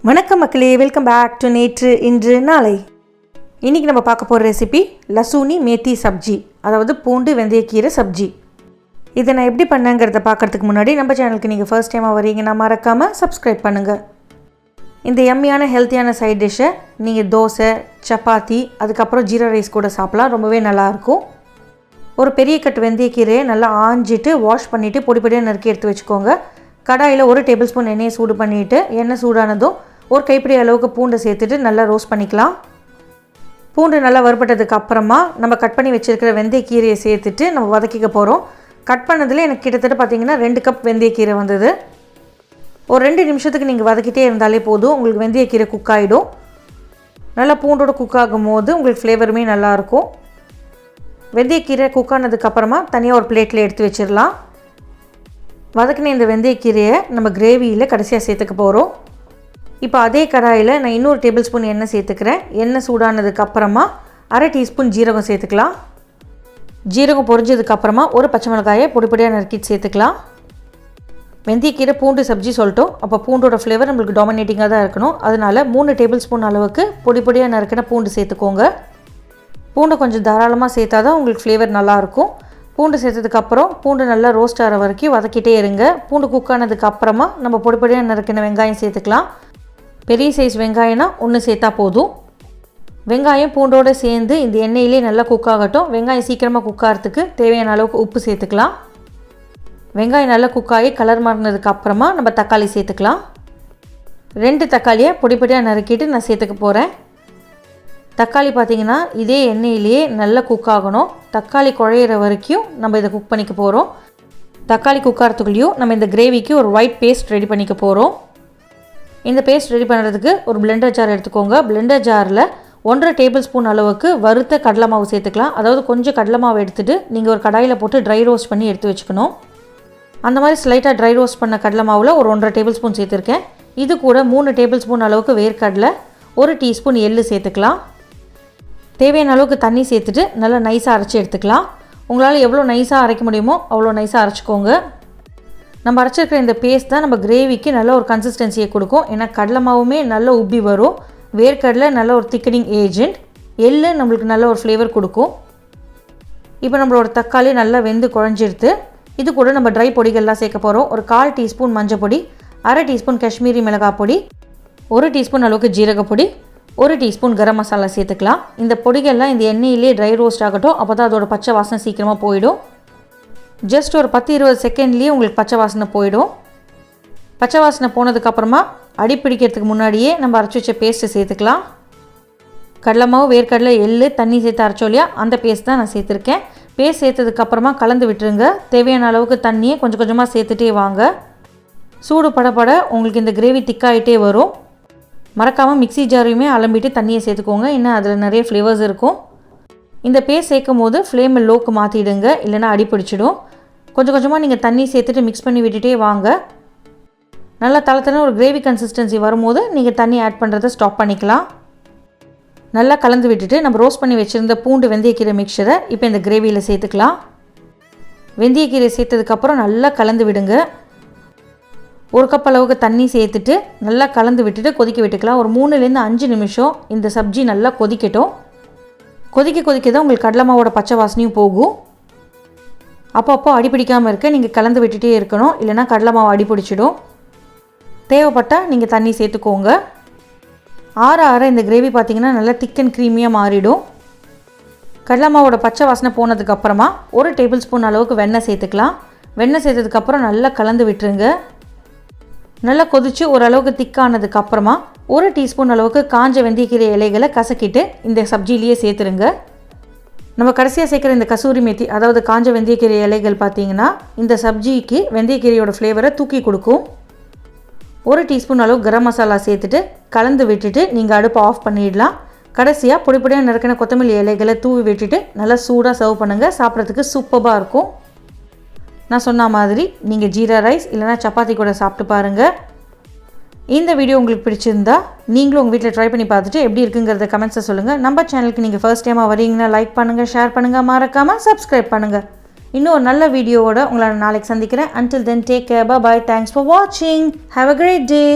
வணக்கம் மக்களே, welcome back to நேற்று இன்று நாளை. இன்றைக்கி நம்ம பார்க்க போகிற ரெசிபி லசூனி மேத்தி சப்ஜி, அதாவது பூண்டு வெந்தயக்கீரை சப்ஜி. இதை நான் எப்படி பண்ணேங்கிறத பார்க்குறதுக்கு முன்னாடி நம்ம சேனலுக்கு நீங்கள் ஃபர்ஸ்ட் டைமாக வரீங்கன்னா மறக்காமல் சப்ஸ்கிரைப் பண்ணுங்கள். இந்த எம்மியான ஹெல்த்தியான சைட் டிஷ்ஷை நீங்கள் தோசை, சப்பாத்தி, அதுக்கப்புறம் ஜீரா ரைஸ் கூட சாப்பிட்லாம். ரொம்பவே நல்லாயிருக்கும். ஒரு பெரிய கட்டு வெந்தயக்கீரையை நல்லா ஆஞ்சிட்டு வாஷ் பண்ணிவிட்டு பொடி பொடியாக நறுக்கி எடுத்து வச்சுக்கோங்க. கடாயில் 1 டேபிள் ஸ்பூன் எண்ணெயை சூடு பண்ணிவிட்டு எண்ணெய் சூடானதும் ஒரு கைப்பிடி அளவுக்கு பூண்டை சேர்த்துட்டு நல்லா ரோஸ்ட் பண்ணிக்கலாம். பூண்டு நல்லா வறுபட்டதுக்கு அப்புறமா நம்ம கட் பண்ணி வச்சுருக்கிற வெந்தயக்கீரையை சேர்த்துட்டு நம்ம வதக்கிக்க போகிறோம். கட் பண்ணதில் எனக்கு கிட்டத்தட்ட பார்த்திங்கன்னா 2 கப் வெந்தயக்கீரை வந்தது. ஒரு 2 நிமிஷத்துக்கு நீங்கள் வதக்கிட்டே இருந்தாலே போதும், உங்களுக்கு வெந்தயக்கீரை குக் ஆகிடும். நல்லா பூண்டோட குக் ஆகும் போது உங்களுக்கு ஃப்ளேவருமே நல்லாயிருக்கும். வெந்தயக்கீரை குக் ஆனதுக்கப்புறமா தனியாக ஒரு பிளேட்டில் எடுத்து வச்சிடலாம். வதக்கின இந்த வெந்தயக்கீரையை நம்ம கிரேவியில் கடைசியாக சேர்த்துக்க போகிறோம். இப்போ அதே கடாயில் நான் இன்னொரு டேபிள் ஸ்பூன் எண்ணெய் சேர்த்துக்கிறேன். எண்ணெய் சூடானதுக்கப்புறமா 1/2 டீஸ்பூன் ஜீரகம் சேர்த்துக்கலாம். ஜீரகம் பொரிஞ்சதுக்கப்புறமா ஒரு பச்சை மிளகாயை பொடி பொடியாக நறுக்கிட்டு சேர்த்துக்கலாம். வெந்தயக்கீரை பூண்டு சப்ஜி சொல்லிட்டோம், அப்போ பூண்டோட ஃப்ளேவர் நம்மளுக்கு டாமினேட்டிங்காக தான் இருக்கணும். அதனால் 3 டேபிள் ஸ்பூன் அளவுக்கு பொடி பொடியாக நறுக்கின பூண்டு சேர்த்துக்கோங்க. பூண்டு கொஞ்சம் தாராளமாக சேர்த்தா தான் உங்களுக்கு ஃப்ளேவர் நல்லாயிருக்கும். பூண்டு சேர்த்ததுக்கப்புறம் பூண்டு நல்லா ரோஸ்ட் ஆகிற வரைக்கும் வதக்கிட்டே இருங்க. பூண்டு குக் ஆனதுக்கப்புறமா நம்ம பொடி பொடியாக நறுக்கின வெங்காயம் சேர்த்துக்கலாம். பெரிய சைஸ் வெங்காயம்னா 1 சேர்த்தா போதும். வெங்காயம் பூண்டோடு சேர்ந்து இந்த எண்ணெயிலே நல்லா குக் ஆகட்டும். வெங்காயம் சீக்கிரமாக குக் ஆகிறதுக்கு தேவையான அளவுக்கு உப்பு சேர்த்துக்கலாம். வெங்காயம் நல்லா குக் ஆகி கலர் மாறினதுக்கப்புறமா நம்ம தக்காளி சேர்த்துக்கலாம். 2 தக்காளியை பொடி பொடியாக நறுக்கிட்டு நான் சேர்த்துக்க போகிறேன். தக்காளி பார்த்திங்கன்னா இதே எண்ணெயிலேயே நல்லா குக் ஆகணும். தக்காளி குழையிற வரைக்கும் நம்ம இதை குக் பண்ணிக்க போகிறோம். தக்காளி குக் ஆகிறதுக்குள்ளேயும் நம்ம இந்த கிரேவிக்கு ஒரு ஒயிட் பேஸ்ட் ரெடி பண்ணிக்க போகிறோம். இந்த பேஸ்ட் ரெடி பண்ணுறதுக்கு ஒரு பிளெண்டர் ஜார் எடுத்துக்கோங்க. பிளெண்டர் ஜாரில் 1/2 டேபிள் ஸ்பூன் அளவுக்கு வறுத்த கடலை மாவு சேர்த்துக்கலாம். அதாவது கொஞ்சம் கடலை மாவு எடுத்துகிட்டு நீங்கள் ஒரு கடாயில் போட்டு ட்ரை ரோஸ்ட் பண்ணி எடுத்து வச்சுக்கணும். அந்த மாதிரி ஸ்லைட்டாக ட்ரை ரோஸ்ட் பண்ண கடலை மாவில் ஒரு 1/2 டேபிள் ஸ்பூன் சேர்த்துருக்கேன். இது கூட 3 டேபிள் ஸ்பூன் அளவுக்கு வேர்க்கடலை, 1 டீஸ்பூன் எள்ளு சேர்த்துக்கலாம். தேவையான அளவுக்கு தண்ணி சேர்த்துட்டு நல்லா நைஸாக அரைச்சி எடுத்துக்கலாம். உங்களால் எவ்வளோ நைஸாக அரைக்க முடியுமோ அவ்வளோ நைஸாக அரைச்சிக்கோங்க. நம்ம அரைச்சிருக்கிற இந்த பேஸ்ட் தான் நம்ம கிரேவிக்கு நல்ல ஒரு கன்சிஸ்டன்சியை கொடுக்கும். ஏன்னா கடலை மாவுமே நல்ல உப்பி வரும். வேர்க்கடலை நல்ல ஒரு திக்கனிங் ஏஜென்ட், எள்ளு நம்மளுக்கு நல்ல ஒரு ஃப்ளேவர் கொடுக்கும். இப்போ நம்மளோட தக்காளி நல்லா வெந்து குழஞ்சிடுது. இது கூட நம்ம ட்ரை பொடிகள்லாம் சேர்க்க போகிறோம். ஒரு 1/4 டீஸ்பூன் மஞ்சள் பொடி, 1/2 டீஸ்பூன் காஷ்மீரி மிளகாய் பொடி, 1 டீஸ்பூன் அளவுக்கு ஜீரகப்பொடி, 1 டீஸ்பூன் கரம் மசாலா சேர்த்துக்கலாம். இந்த பொடிகள்லாம் இந்த எண்ணெயிலே ட்ரை ரோஸ்ட் ஆகட்டும். அப்போ தான் அதோட பச்சை வாசனை சீக்கிரமாக போயிடும். ஜஸ்ட் ஒரு 10-20 செகண்ட்லேயே உங்களுக்கு பச்சை வாசனை போயிடும். பச்சை வாசனை போனதுக்கப்புறமா அடி பிடிக்கிறதுக்கு முன்னாடியே நம்ம அரைச்சி வச்ச பேஸ்ட்டை சேர்த்துக்கலாம். கடலை மாவு, வேர்க்கடலை, எள்ளு, தண்ணி சேர்த்து அரைச்சோம் இல்லையா, அந்த பேஸ்ட் தான் நான் சேர்த்துருக்கேன். பேஸ்ட் சேர்த்ததுக்கப்புறமா கலந்து விட்டுருங்க. தேவையான அளவுக்கு தண்ணியை கொஞ்சம் கொஞ்சமாக சேர்த்துட்டே வாங்க. சூடு படப்பட உங்களுக்கு இந்த கிரேவி திக்காகிட்டே வரும். மறக்காமல் மிக்ஸி ஜாரையுமே அலம்பிட்டு தண்ணியை சேர்த்துக்கோங்க. இன்னும் அதில் நிறைய ஃப்ளேவர்ஸ் இருக்கும். இந்த பேஸ்ட் சேர்க்கும் போது ஃப்ளேமை லோக்கு மாற்றிடுங்க, இல்லைனா அடி பிடிச்சிடும். கொஞ்சம் கொஞ்சமாக நீங்கள் தண்ணி சேர்த்துட்டு மிக்ஸ் பண்ணி விட்டுட்டே வாங்க. நல்லா தளத்தன ஒரு கிரேவி கன்சிஸ்டன்சி வரும்போது நீங்கள் தண்ணி ஆட் பண்ணுறதை ஸ்டாப் பண்ணிக்கலாம். நல்லா கலந்து விட்டுட்டு நம்ம ரோஸ்ட் பண்ணி வச்சுருந்த பூண்டு வெந்தயக்கீரை மிக்சரை இப்போ இந்த கிரேவியில் சேர்த்துக்கலாம். வெந்தயக்கீரை சேர்த்ததுக்கப்புறம் நல்லா கலந்து விடுங்க. 1 கப் அளவுக்கு தண்ணி சேர்த்துட்டு நல்லா கலந்து விட்டுட்டு கொதிக்க விட்டுக்கலாம். ஒரு 3லேருந்து 5 நிமிஷம் இந்த சப்ஜி நல்லா கொதிக்கட்டும். கொதிக்க தான் உங்களுக்கு கடலை மாவோட பச்சை வாசனையும் போகும். அப்போ அடிப்பிடிக்காமல் இருக்க நீங்கள் கலந்து விட்டுட்டே இருக்கணும், இல்லைனா கடலை மாவு அடிப்பிடிச்சிடும். தேவைப்பட்டால் நீங்கள் தண்ணி சேர்த்துக்கோங்க. ஆற இந்த கிரேவி பார்த்திங்கன்னா நல்லா திக் அண்ட் க்ரீமியாக மாறிடும். கடலை மாவோட பச்சை வாசனை போனதுக்கப்புறமா 1 டேபிள் ஸ்பூன் அளவுக்கு வெண்ணெய் சேர்த்துக்கலாம். வெண்ணெய் சேர்த்ததுக்கப்புறம் நல்லா கலந்து விட்டுருங்க. நல்லா கொதித்து ஓரளவுக்கு திக்கானதுக்கப்புறமா 1 டீஸ்பூன் அளவுக்கு காஞ்ச வெந்தயக்கீரை இலைகளை கசக்கிட்டு இந்த சப்ஜிலேயே சேர்த்துருங்க. நம்ம கடைசியாக சேர்க்குற இந்த கசூரி மேத்தி, அதாவது காஞ்ச வெந்தயக்கீரை இலைகள் பார்த்திங்கன்னா இந்த சப்ஜிக்கு வெந்தயக்கீரையோட ஃப்ளேவரை தூக்கி கொடுக்கும். 1 டீஸ்பூன் அளவு கரம் மசாலா சேர்த்துட்டு கலந்து விட்டுட்டு நீங்கள் அடுப்பை ஆஃப் பண்ணிடலாம். கடைசியாக பொடி பொடியாக நறுக்கின கொத்தமல்லி இலைகளை தூவி விட்டுட்டு நல்லா சூடாக சர்வ் பண்ணுங்கள். சாப்பிட்றதுக்கு சூப்பராக இருக்கும். நான் சொன்ன மாதிரி நீங்கள் ஜீரா ரைஸ் இல்லைனா சப்பாத்தி கூட சாப்பிட்டு பாருங்கள். இந்த வீடியோ உங்களுக்கு பிடிச்சிருந்தா நீங்களும் உங்கள் வீட்டில் ட்ரை பண்ணி பார்த்துட்டு எப்படி இருக்குங்கிறத கமெண்ட்ஸை சொல்லுங்கள். நம்ம சேனலுக்கு நீங்கள் ஃபர்ஸ்ட் டைமாக வரீங்கன்னா லைக் பண்ணுங்கள், ஷேர் பண்ணுங்கள், மறக்காமல் சப்ஸ்கிரைப் பண்ணுங்கள். இன்னும் ஒரு நல்ல வீடியோவோட உங்களை நாளைக்கு சந்திக்கிறேன். Until then, take care. Bye bye. Thanks for watching. Have a great day.